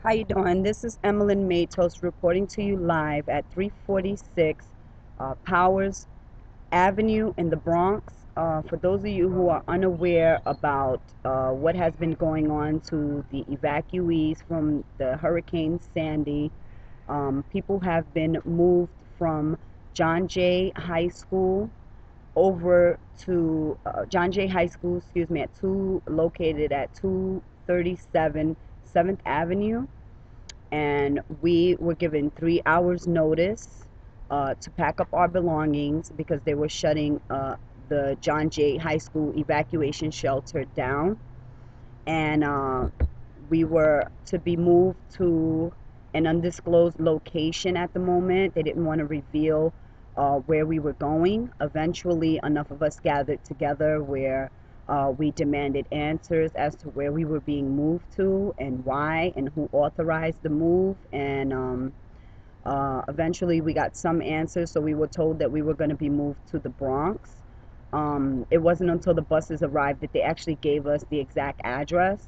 How you doing? This is Emmeline Matos reporting to you live at 346 Powers Avenue in the Bronx. For those of you who are unaware about what has been going on to the evacuees from the Hurricane Sandy, people have been moved from John Jay High School over to John Jay High School, excuse me, located at 237 7th Avenue, and we were given 3 hours notice to pack up our belongings because they were shutting the John Jay High School evacuation shelter down, and we were to be moved to an undisclosed location at the moment. They didn't want to reveal where we were going. Eventually, enough of us gathered together where we demanded answers as to where we were being moved to and why and who authorized the move. And eventually, we got some answers. So we were told that we were going to be moved to the Bronx. It wasn't until the buses arrived that they actually gave us the exact address.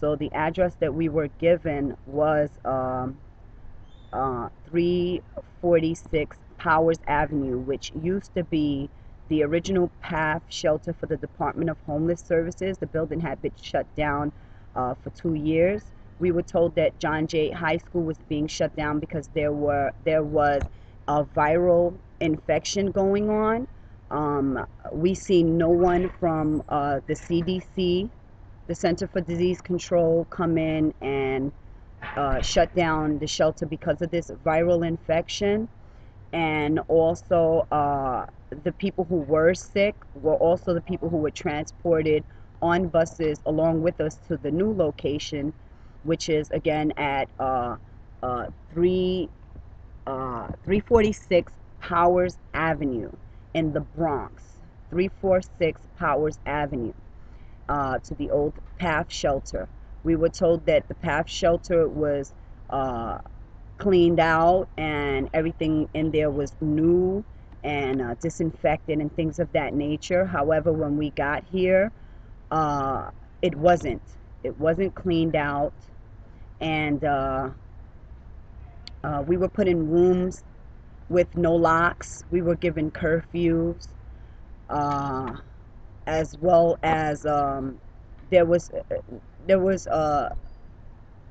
So the address that we were given was 346 Powers Avenue, which used to be the original PATH shelter for the Department of Homeless Services. The building had been shut down for 2 years. We were told that John Jay High School was being shut down because there was a viral infection going on. We see no one from the CDC, the Center for Disease Control, come in and shut down the shelter because of this viral infection. And also, the people who were sick were also the people who were transported on buses along with us to the new location, which is again at 346 Powers Avenue in the Bronx. 346 Powers Avenue, to the old PATH shelter. We were told that the PATH shelter was cleaned out and everything in there was new and disinfected and things of that nature. However, when we got here, it wasn't. It wasn't cleaned out, and we were put in rooms with no locks. We were given curfews, as well as there was there was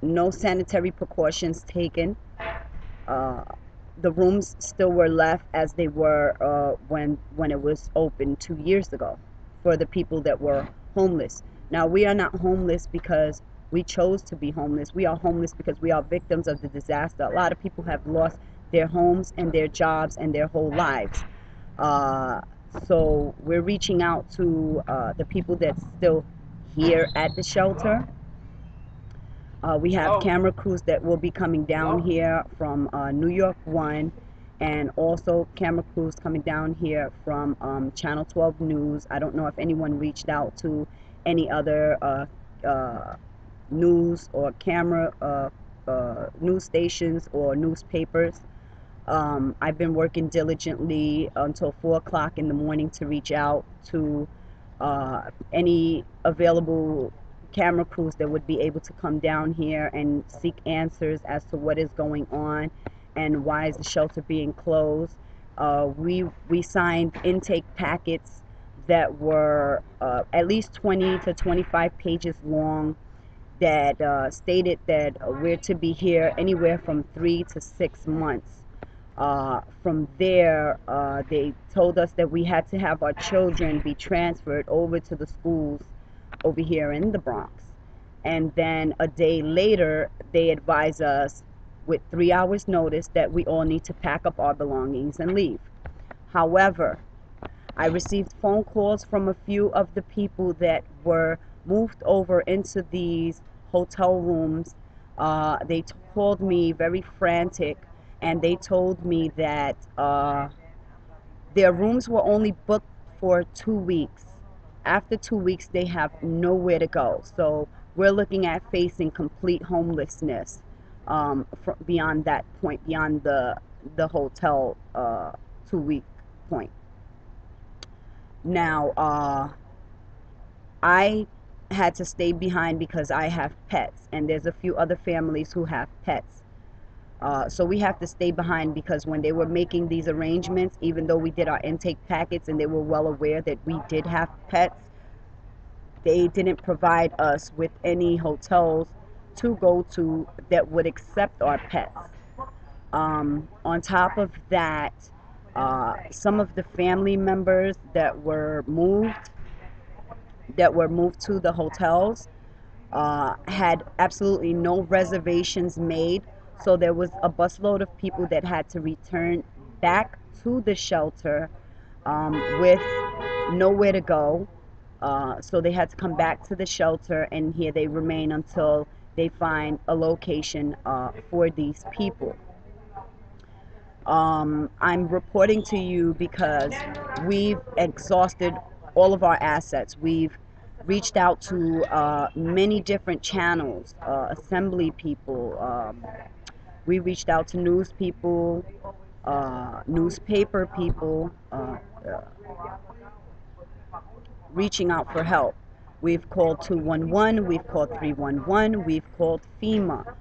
no sanitary precautions taken. Uh, the rooms still were left as they were when it was open 2 years ago for the people that were homeless. Now, we are not homeless because we chose to be homeless. We are homeless because we are victims of the disaster. A lot of people have lost their homes and their jobs and their whole lives. Uh, so we're reaching out to the people that's still here at the shelter. We have camera crews that will be coming down here from New York 1, and also camera crews coming down here from Channel 12 News. I don't know if anyone reached out to any other news or camera news stations or newspapers. I've been working diligently until 4 o'clock in the morning to reach out to any available camera crews that would be able to come down here and seek answers as to what is going on and why is the shelter being closed. We signed intake packets that were at least 20 to 25 pages long that stated that we're to be here anywhere from 3 to 6 months. From there, they told us that we had to have our children be transferred over to the schools over here in the Bronx. And then a day later, they advise us with 3 hours notice that we all need to pack up our belongings and leave. However, I received phone calls from a few of the people that were moved over into these hotel rooms. They called me very frantic, and they told me that their rooms were only booked for 2 weeks. After 2 weeks, they have nowhere to go. So we're looking at facing complete homelessness beyond that point, beyond the hotel 2 week point. Now, I had to stay behind because I have pets, and there's a few other families who have pets. So we have to stay behind because when they were making these arrangements, even though we did our intake packets and they were well aware that we did have pets, they didn't provide us with any hotels to go to that would accept our pets. On top of that, some of the family members that were moved to the hotels had absolutely no reservations made. So there was a busload of people that had to return back to the shelter with nowhere to go. So they had to come back to the shelter, and here they remain until they find a location for these people. I'm reporting to you because we've exhausted all of our assets. We've reached out to many different channels, assembly people. We reached out to news people, newspaper people, reaching out for help. We've called 211, we've called 311, we've called FEMA.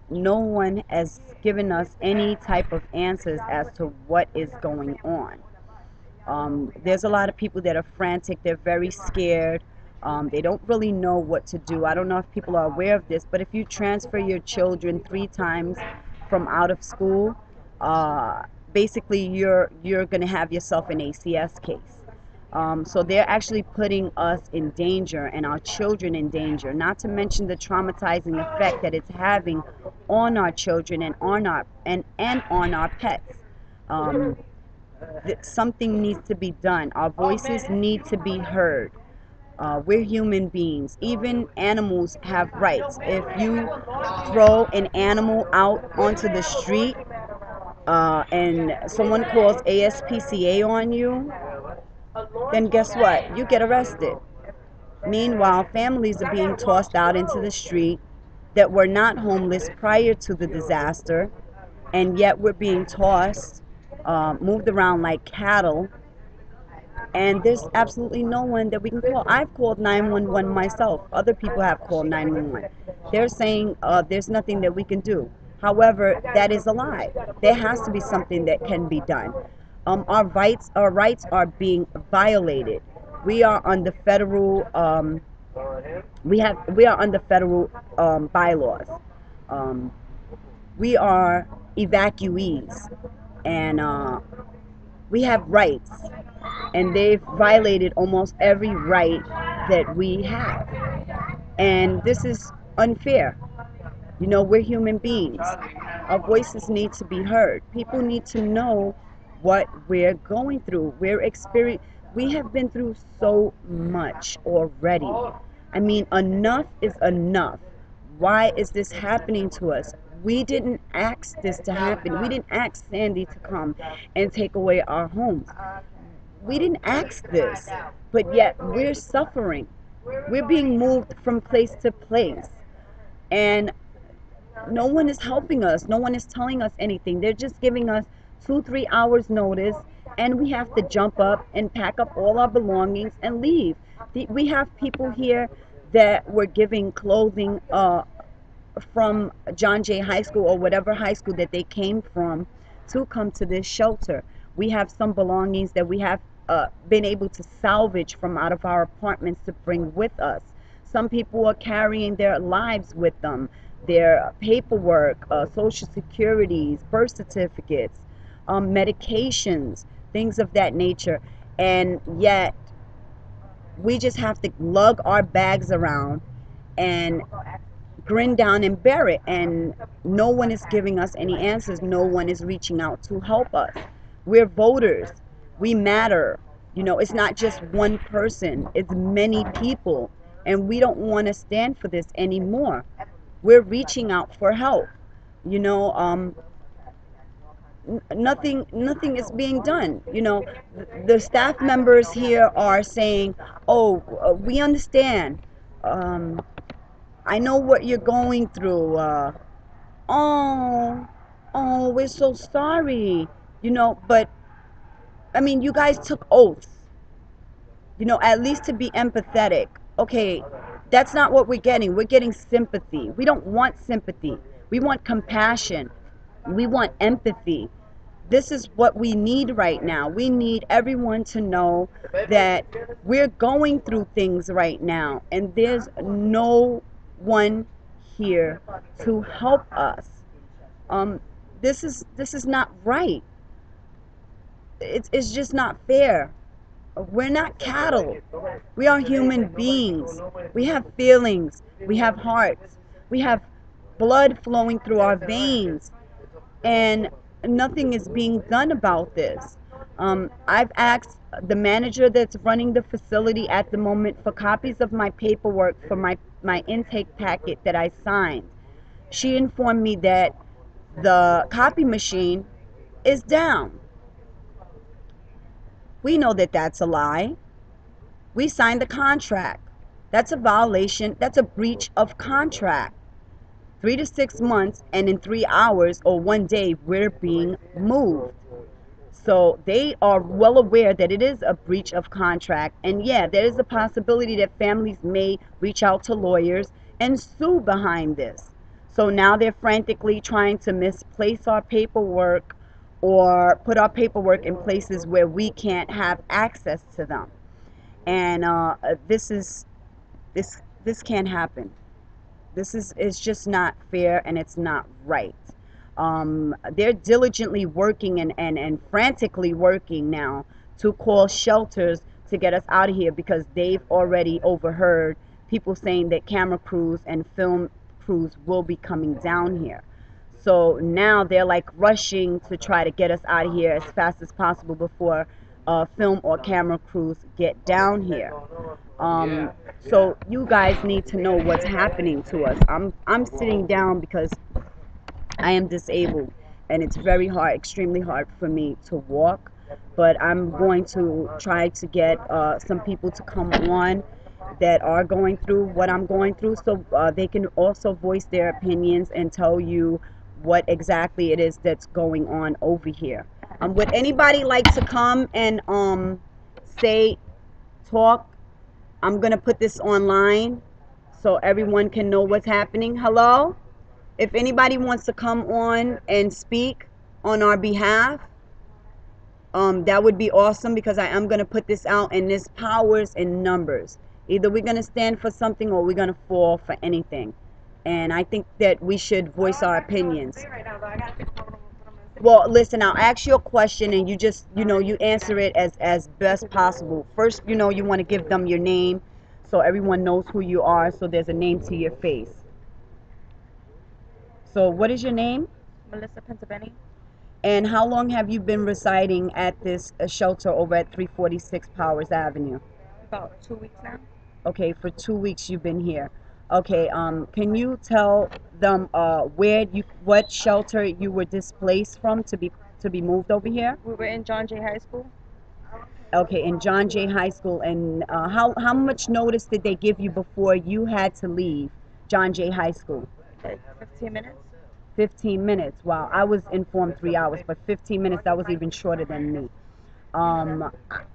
No one has given us any type of answers as to what is going on. There's a lot of people that are frantic. They're very scared. They don't really know what to do. I don't know if people are aware of this, but if you transfer your children 3 times from out of school, uh, basically you're going to have yourself an ACS case. So they're actually putting us in danger and our children in danger, not to mention the traumatizing effect that it's having on our children and on our pets. Um, Something needs to be done. Our voices need to be heard. We're human beings. Even animals have rights. If you throw an animal out onto the street and someone calls ASPCA on you, then guess what? You get arrested. Meanwhile, families are being tossed out into the street that were not homeless prior to the disaster, and yet we're being tossed, moved around like cattle, and there's absolutely no one that we can call. I've called 911 myself. Other people have called 911. They're saying there's nothing that we can do. However, that is a lie. There has to be something that can be done. Our rights are being violated. We are under federal we are under federal bylaws. Um, we are evacuees, and we have rights, and they've violated almost every right that we have. And this is unfair. You know, we're human beings. Our voices need to be heard. People need to know what we're going through. We have been through so much already. I mean, enough is enough. Why is this happening to us? We didn't ask this to happen. We didn't ask Sandy to come and take away our homes. We didn't ask this, but yet we're suffering. We're being moved from place to place. And no one is helping us. No one is telling us anything. They're just giving us 2, 3 hours notice, and we have to jump up and pack up all our belongings and leave. We have people here that were giving clothing from John Jay High School or whatever high school that they came from to come to this shelter. We have some belongings that we have been able to salvage from out of our apartments to bring with us. Some people are carrying their lives with them, their paperwork, social securities, birth certificates, medications, things of that nature. And yet we just have to lug our bags around and grin down and bear it, and no one is giving us any answers. No one is reaching out to help us. We're voters. We matter. You know, it's not just one person, it's many people, and we don't want to stand for this anymore. We're reaching out for help. You know, nothing is being done. You know, the staff members here are saying, oh, we understand. um, I know what you're going through. Oh, oh, we're so sorry. You know, but I mean, you guys took oaths, you know, at least to be empathetic. Okay, that's not what we're getting. We're getting sympathy. We don't want sympathy. We want compassion. We want empathy. This is what we need right now. We need everyone to know that we're going through things right now, and there's no one here to help us. Um, this is not right. It's just not fair. We're not cattle. We are human beings. We have feelings. We have hearts. We have blood flowing through our veins. And nothing is being done about this. I've asked the manager that's running the facility at the moment for copies of my paperwork for my intake packet that I signed. She informed me that the copy machine is down. We know that that's a lie. We signed the contract. That's a violation. That's a breach of contract. 3 to 6 months, and in 3 hours or one day, we're being moved. So they are well aware that it is a breach of contract. And yeah, there is a possibility that families may reach out to lawyers and sue behind this. So now they're frantically trying to misplace our paperwork or put our paperwork in places where we can't have access to them. And this can't happen. This is it's just not fair, and it's not right. They're diligently working and frantically working now to call shelters to get us out of here, because they've already overheard people saying that camera crews and film crews will be coming down here. So now they're like rushing to try to get us out of here as fast as possible before film or camera crews get down here. Um, so you guys need to know what's happening to us. I'm sitting down because I am disabled, and it's very hard, extremely hard for me to walk. But I'm going to try to get some people to come on that are going through what I'm going through, so they can also voice their opinions and tell you what exactly it is that's going on over here. Would anybody like to come and say, talk? I'm gonna put this online so everyone can know what's happening. Hello? If anybody wants to come on and speak on our behalf, that would be awesome, because I am gonna put this out, and there's powers in numbers. Either we're gonna stand for something or we're gonna fall for anything. And I think that we should voice our opinions. Well, listen, I'll ask you a question, and you just, you answer it as best possible. First, you want to give them your name so everyone knows who you are, so there's a name to your face. So what is your name? Melissa Pentabeni. And how long have you been residing at this shelter over at 346 Powers Avenue? About 2 weeks now. Okay, for 2 weeks you've been here. Okay, can you tell them what shelter you were displaced from to be moved over here? We were in John Jay High School. Okay, in John Jay High School. And how much notice did they give you before you had to leave John Jay High School? Like 15 minutes. 15 minutes. Wow, I was informed 3 hours, but 15 minutes, that was even shorter than me. Um,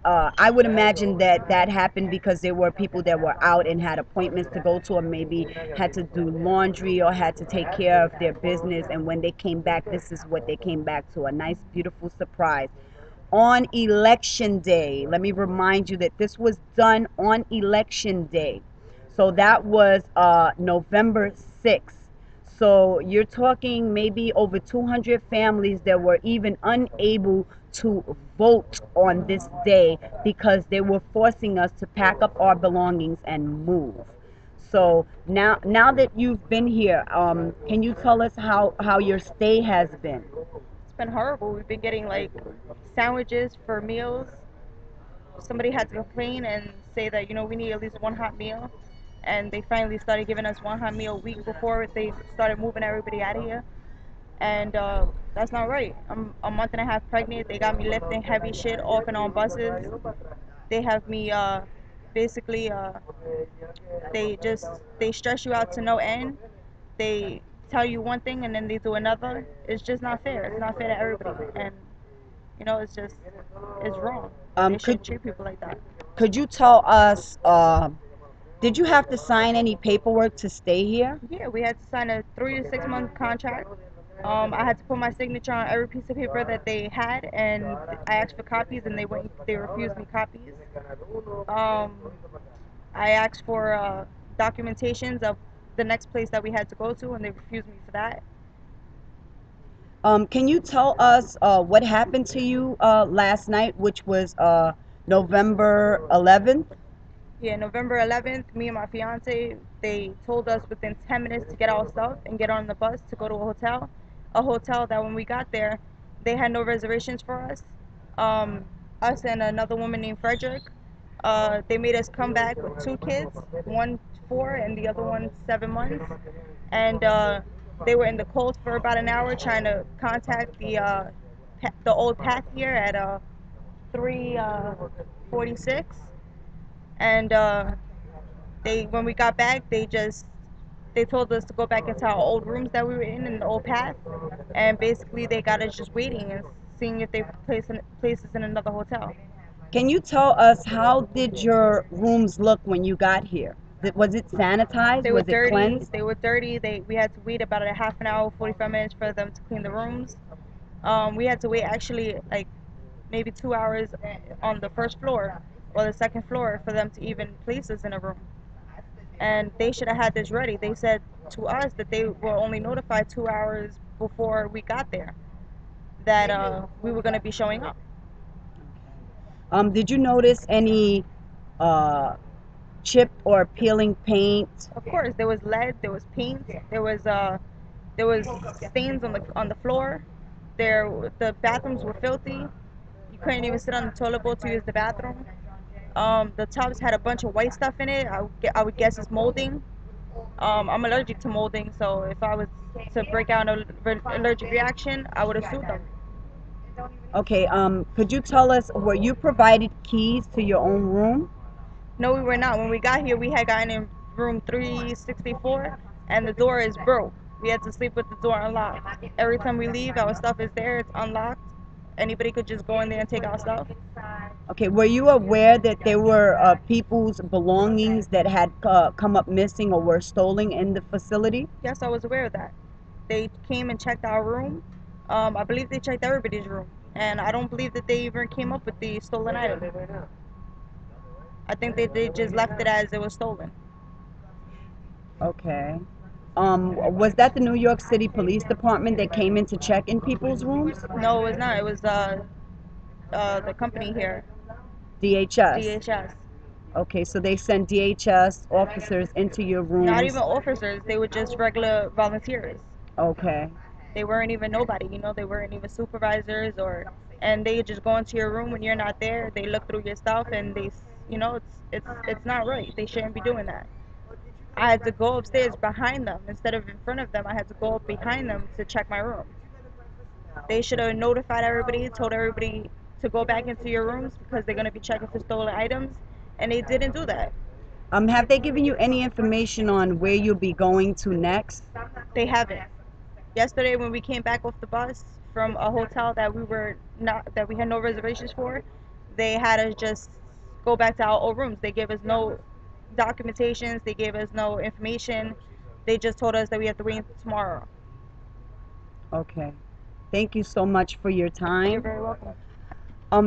I would imagine that that happened because there were people that were out and had appointments to go to, or maybe had to do laundry or had to take care of their business. And when they came back, this is what they came back to: a nice, beautiful surprise. On election day, let me remind you that this was done on election day. So that was November 6th. So you're talking maybe over 200 families that were even unable to vote on this day because they were forcing us to pack up our belongings and move. So now that you've been here, can you tell us how your stay has been? It's been horrible. We've been getting like sandwiches for meals. Somebody had to complain and say that we need at least one hot meal, and they finally started giving us one hot meal a week before they started moving everybody out of here. And that's not right. I'm a month and a half pregnant. They got me lifting heavy shit off and on buses. They have me basically they stress you out to no end. They tell you one thing and then they do another. It's just not fair. It's not fair to everybody, and it's wrong. They Could shouldn't treat people like that. could you tell us? Did you have to sign any paperwork to stay here? Yeah, we had to sign a 3 to 6 month contract. I had to put my signature on every piece of paper that they had, and I asked for copies, and they refused me copies. Um, I asked for documentations of the next place that we had to go to, and they refused me for that. Can you tell us what happened to you last night, which was November 11th? Yeah, November 11th, me and my fiance, they told us within 10 minutes to get our stuff and get on the bus to go to a hotel. A hotel that when we got there, they had no reservations for us. Um, us and another woman named Frederick, they made us come back with two kids, one 4 and the other one 7 months. And they were in the cold for about an hour trying to contact the old path here at 3:46. And they when we got back, they told us to go back into our old rooms that we were in the old path, and basically they got us just waiting and seeing if they place us in another hotel. Can you tell us how did your rooms look when you got here? Was it sanitized? They were Was it dirty. cleansed? They were dirty. We had to wait about a half an hour, 45 minutes for them to clean the rooms. We had to wait actually like maybe 2 hours on the first floor or the second floor for them to even place us in a room. And they should have had this ready. They said to us that they were only notified 2 hours before we got there that we were going to be showing up. Did you notice any uh, chipped or peeling paint? Of course, there was lead, there was paint, there was stains on the floor. The bathrooms were filthy. You couldn't even sit on the toilet bowl to use the bathroom. The tubs had a bunch of white stuff in it. I would guess it's molding. I'm allergic to molding, so if I was to break out an allergic reaction, I would have sued them. Okay, could you tell us, were you provided keys to your own room? No, we were not. When we got here, we had gotten in room 364, and the door is broke. We had to sleep with the door unlocked. Every time we leave, our stuff is there. It's unlocked. Anybody could just go in there and take our stuff. Okay, were you aware that there were people's belongings that had come up missing or were stolen in the facility? Yes, I was aware of that. They came and checked our room. I believe they checked everybody's room, and I don't believe that they even came up with the stolen item. I think they just left it as it was stolen. Okay. Was that the New York City Police Department that came in to check in people's rooms? No, it was not. It was the company here, DHS. DHS. Okay, so they sent DHS officers into your Not rooms. even officers. They were just regular volunteers. Okay. They weren't even nobody. They weren't even supervisors or. And they just go into your room when you're not there. They look through your stuff and it's not right. They shouldn't be doing that. I had to go upstairs behind them instead of in front of them. I had to go up behind them to check my room. They should have notified everybody, told everybody to go back into your rooms because they're gonna be checking for stolen items, and they didn't do that. Have they given you any information on where you'll be going to next? They haven't. Yesterday, when we came back off the bus from a hotel that we had no reservations for, they had us just go back to our old rooms. They gave us no documentations. They gave us no information. They just told us that we have to wait until tomorrow. Okay. Thank you so much for your You're time. very welcome.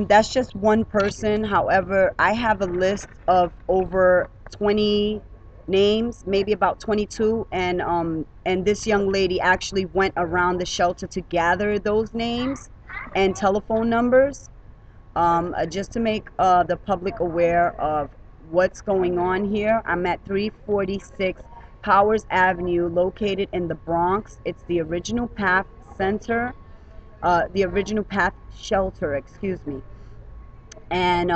That's just one person. However, I have a list of over 20 names, maybe about 22, and this young lady actually went around the shelter to gather those names and telephone numbers, just to make the public aware of what's going on here. I'm at 346 Powers Avenue, located in the Bronx. It's the original Path Center, the original Path Shelter, excuse me. And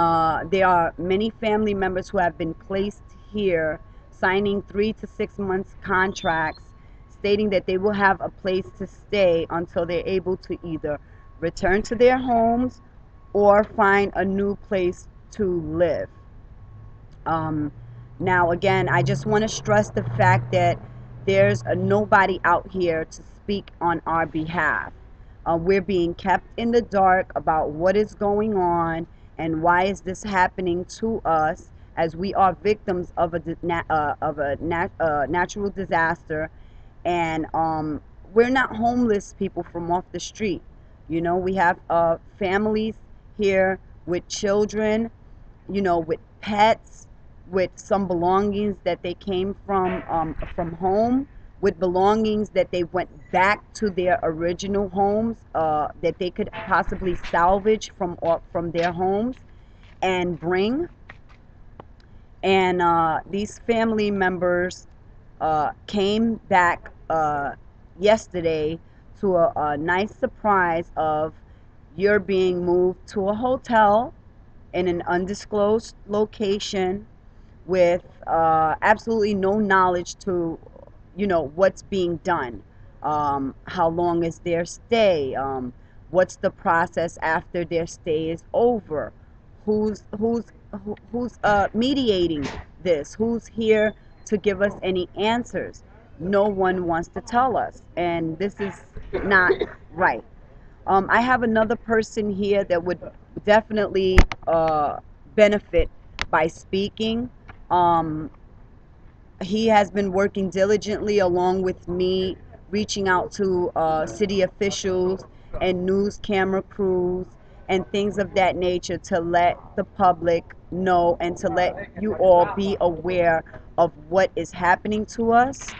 there are many family members who have been placed here, signing 3 to 6 months contracts, stating that they will have a place to stay until they're able to either return to their homes or find a new place to live. Um, Now, again, I just want to stress the fact that there's nobody out here to speak on our behalf. We're being kept in the dark about what is going on and why is this happening to us. as we are victims of a natural disaster. And we're not homeless people from off the street. You know, we have families here with children, you know, with pets, with some belongings that they came from home, with belongings that they went back to their original homes, that they could possibly salvage from their homes and bring. And these family members came back yesterday to a nice surprise of you're being moved to a hotel in an undisclosed location with absolutely no knowledge to, you know, what's being done. How long is their stay? What's the process after their stay is over? Who's mediating this? Who's here to give us any answers? No one wants to tell us, and this is not right. I have another person here that would definitely benefit by speaking. Um, he has been working diligently along with me, reaching out to city officials and news camera crews and things of that nature to let the public know and to let you all be aware of what is happening to us.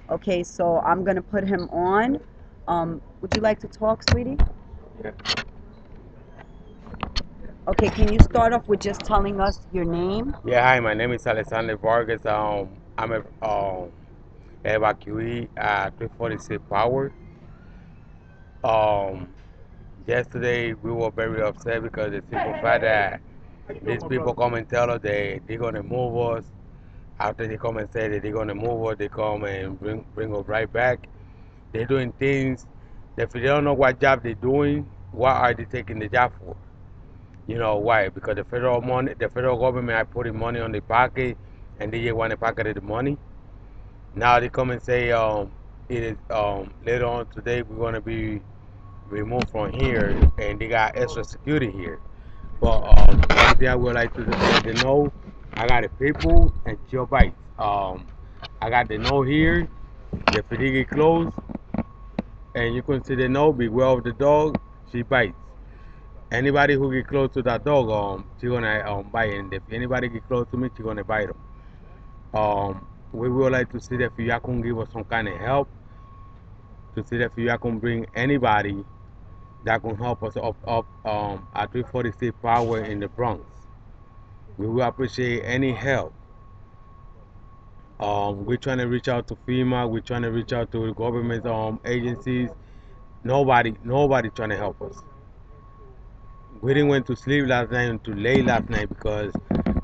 Okay, so I'm going to put him on. Would you like to talk, sweetie? Okay, can you start off with just telling us your name? Yeah, hi, my name is Alexander Vargas. I'm a evacuee at 346 Power. Um, Yesterday we were very upset because the simple fact that these people come and tell us they're gonna move us. After they come and say that they're gonna move us, they come and bring us right back. They're doing things that if they don't know what job they're doing, what are they taking the job for? You know why? Because the federal government are putting money on the pocket, and they just want to pocket the money. Now they come and say, it is later on today we're gonna be removed from here, and they got extra security here. But one thing I would like to let them know, I got the people and chill bites. I got the note here, the fatigue closed, and you can see the note. Beware of the dog, she bites. Anybody who get close to that dog, she gonna bite, and if anybody get close to me, she gonna bite them. We would like to see if you can give us some kind of help, to see if you can bring anybody that can help us up at 346 Power in the Bronx. We will appreciate any help. We're trying to reach out to FEMA. We're trying to reach out to government agencies. Nobody trying to help us. We didn't went to sleep last night and too late last night because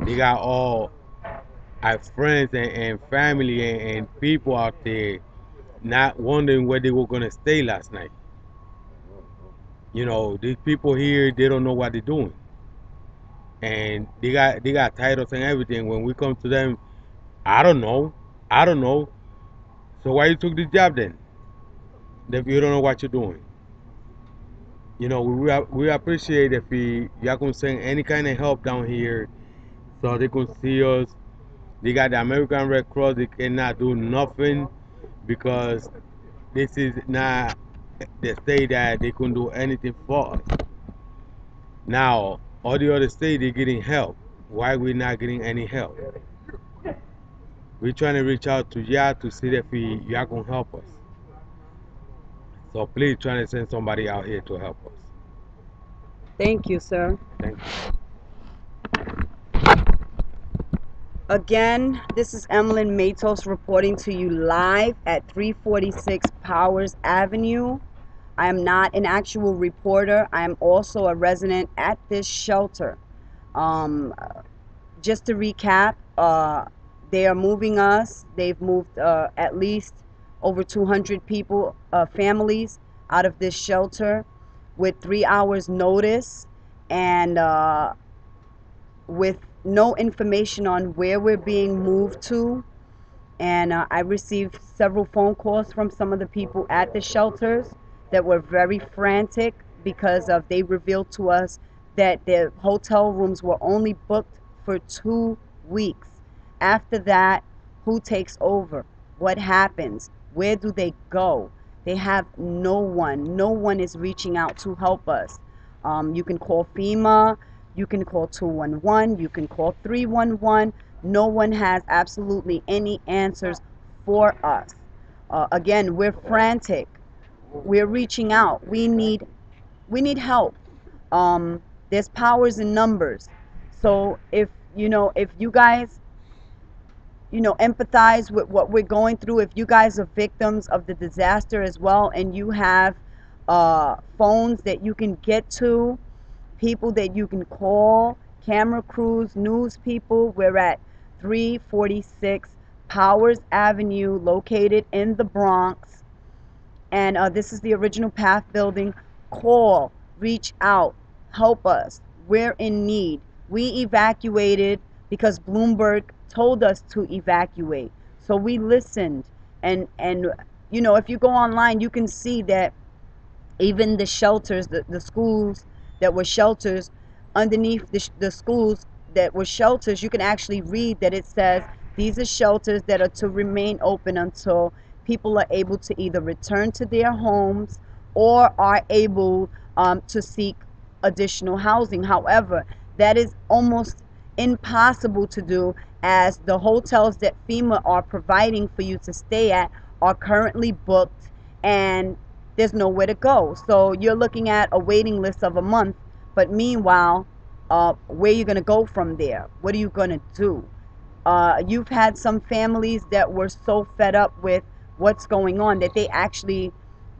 they got all our friends and family and people out there not wondering where they were gonna stay last night. You know, these people here, they don't know what they're doing, and they got titles and everything. When we come to them, I don't know, I don't know. So why you took the job then? If you don't know what you're doing, you know, we appreciate if you can send any kind of help down here so they can see us. They got the American Red Cross. They cannot do nothing because this is not the state that they can do anything for us. Now, all the other states, they're getting help. Why we not getting any help? We're trying to reach out to y'all to see if y'all can help us. So please try to send somebody out here to help us. Thank you, sir. Thank you. Again, this is Emmeline Matos reporting to you live at 346 Powers Avenue. I am not an actual reporter. I am also a resident at this shelter. Um, just to recap, they are moving us. They've moved at least over 200 people, families, out of this shelter with 3 hours notice, and with no information on where we're being moved to. And I received several phone calls from some of the people at the shelters that were very frantic because they revealed to us that their hotel rooms were only booked for 2 weeks. After that, who takes over? What happens? Where do they go? They have no one. No one is reaching out to help us. You can call FEMA, you can call 211, you can call 311. No one has absolutely any answers for us. Again, we're frantic. We're reaching out. We need help. There's powers in numbers. So if if you guys empathize with what we're going through, if you guys are victims of the disaster as well, and you have phones that you can get to, people that you can call, camera crews, news people, we're at 346 Powers Avenue, located in the Bronx. And this is the original Path building. Call, reach out, help us. We're in need. We evacuated because Bloomberg told us to evacuate. So we listened. And if you go online, you can see that even the shelters, the schools that were shelters, underneath the schools that were shelters, you can actually read that it says these are shelters that are to remain open until people are able to either return to their homes or are able to seek additional housing. However, that is almost impossible to do, as the hotels that FEMA are providing for you to stay at are currently booked, and there's nowhere to go. So you're looking at a waiting list of a month. But meanwhile, where are you going to go from there? What are you going to do? You've had some families that were so fed up with what's going on that they actually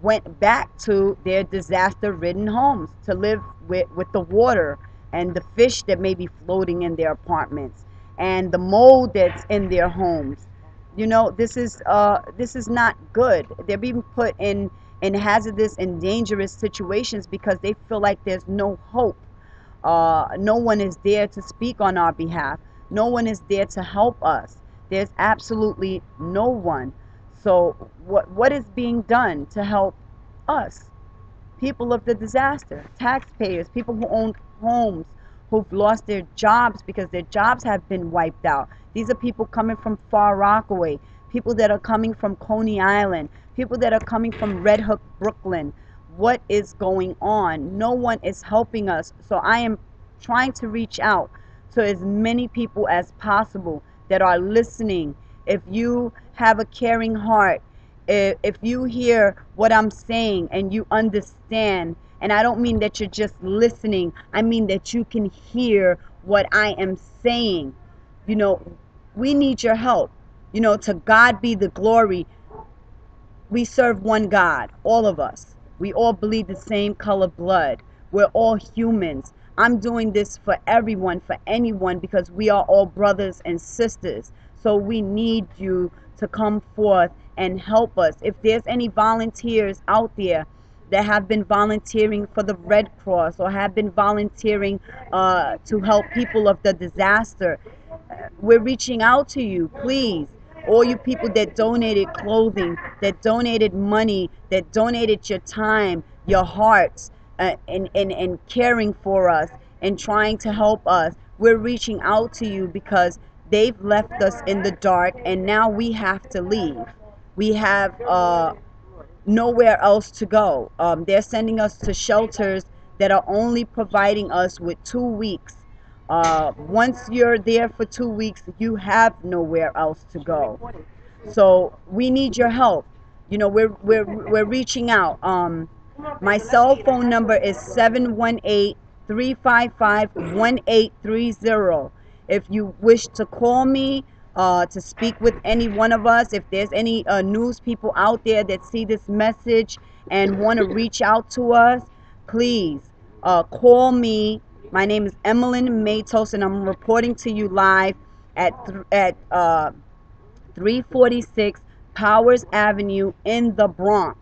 went back to their disaster-ridden homes to live with the water and the fish that may be floating in their apartments and the mold that's in their homes. This is not good. They're being put in hazardous and dangerous situations because they feel like there's no hope. No one is there to speak on our behalf. No one is there to help us. There's absolutely no one. So what is being done to help us, people of the disaster, taxpayers, people who own homes, who've lost their jobs because their jobs have been wiped out? These are people coming from Far Rockaway, people that are coming from Coney Island, people that are coming from Red Hook, Brooklyn. What is going on? No one is helping us. So I am trying to reach out to as many people as possible that are listening. If you have a caring heart, if you hear what I'm saying and you understand, and I don't mean that you're just listening, I mean that you can hear what I am saying, you know, we need your help. To God be the glory. We serve one God, all of us. We all bleed the same color blood. We're all humans. I'm doing this for everyone, for anyone, because we are all brothers and sisters. So we need you to come forth and help us. If there's any volunteers out there that have been volunteering for the Red Cross or have been volunteering to help people of the disaster, we're reaching out to you. Please, all you people that donated clothing, that donated money, that donated your time, your hearts, and caring for us and trying to help us, we're reaching out to you because they've left us in the dark and now we have to leave. We have nowhere else to go. They're sending us to shelters that are only providing us with 2 weeks. Once you're there for 2 weeks, you have nowhere else to go. So we need your help. We're reaching out. My cell phone number is 718-355-1830. If you wish to call me, to speak with any one of us, if there's any news people out there that see this message and want to reach out to us, please call me. My name is Emmeline Matos, and I'm reporting to you live at 346 Powers Avenue in the Bronx.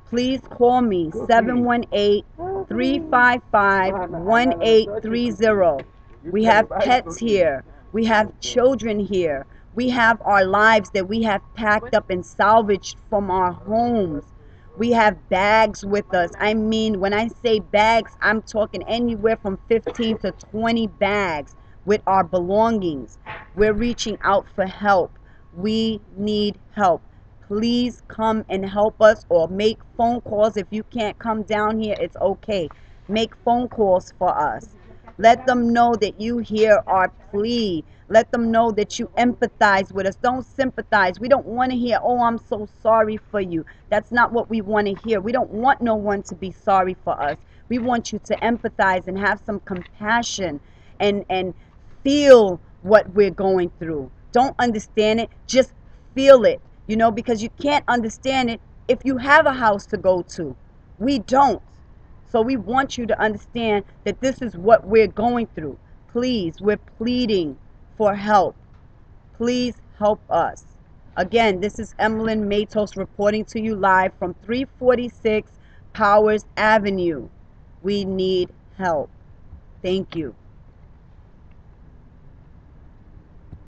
Please call me 718-355-1830. We have pets here. We have children here. We have our lives that we have packed up and salvaged from our homes. We have bags with us. I mean, when I say bags, I'm talking anywhere from 15 to 20 bags with our belongings. We're reaching out for help. We need help. Please come and help us, or make phone calls. If you can't come down here, it's okay. Make phone calls for us. Let them know that you hear our plea. Let them know that you empathize with us. Don't sympathize. We don't want to hear, oh, I'm so sorry for you. That's not what we want to hear. We don't want no one to be sorry for us. We want you to empathize and have some compassion and feel what we're going through. Don't understand it, just feel it, because you can't understand it if you have a house to go to. We don't. So we want you to understand that this is what we're going through. Please, we're pleading for help. Please help us. Again, this is Emmeline Matos reporting to you live from 346 Powers Avenue. We need help. Thank you.